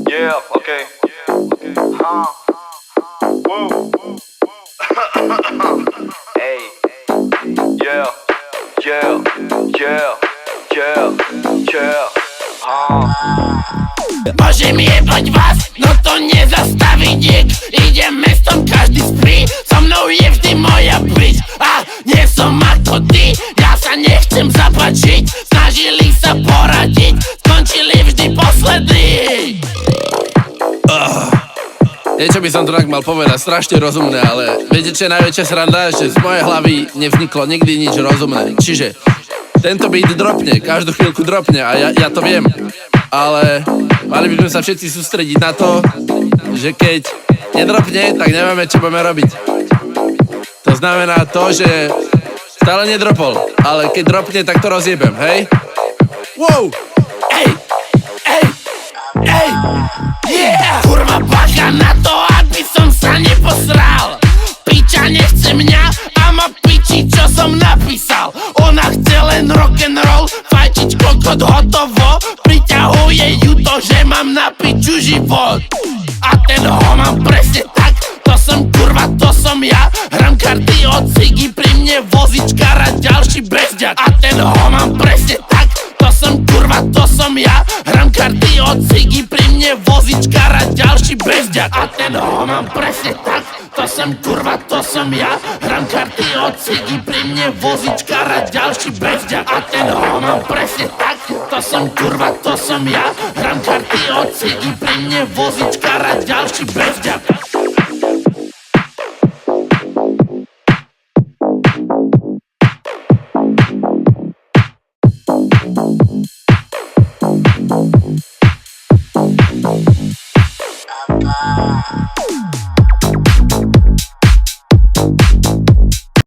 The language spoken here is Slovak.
Yeah, okay. Huh? Woo. Hey. Yeah, yeah, yeah, yeah, yeah. Môžem jebať vás, no to nezastaví nik. Idem mestom, každý spí, so mnou je vždy moja bitch. A nie som ako ty, ja sa nechcem zapačiť. Snažili sa poradiť, skončili vždy poslední. Niečo by som tu tak mal povedať, strašne rozumné, ale viete čo je najväčšia sranda? Že z mojej hlavy nevzniklo nikdy nič rozumné. Čiže tento beat dropne, každú chvíľku dropne a ja to viem. Ale mali by sme sa všetci sústrediť na to, že keď nedropne, tak nevieme čo budeme robiť. To znamená to, že stále nedropol, ale keď dropne, tak to rozjebem, hej? Wow! Ej, ej, ej, yeah! Kurva bacha na to, aby som sa neposral. Piča nechce mňa a ma piči, čo som napísal. Ona chce len rock'n'roll, fajčiť kokot hotovo. Priťahuje ju to, že mám na piču život. A ten ho mám presne tak, to som kurva, to som ja. Hram karty od cigy, pri mne vozičkára ďalší bezďak. A ten ho mám presne tak, to som kurva, to som ja. Hram karty od cigy, pri mne vozičkára ďalší bezďak. A ten ho mám presne tak, to som kurva, to som ja. Hram karty od cigy, pri mne vozičkára ďalší bezďak. A ten ho mám presne tak, to som kurva, to som ja. Hram karty od cigy, pri mne vozičkára ďalší bezďak. Bye.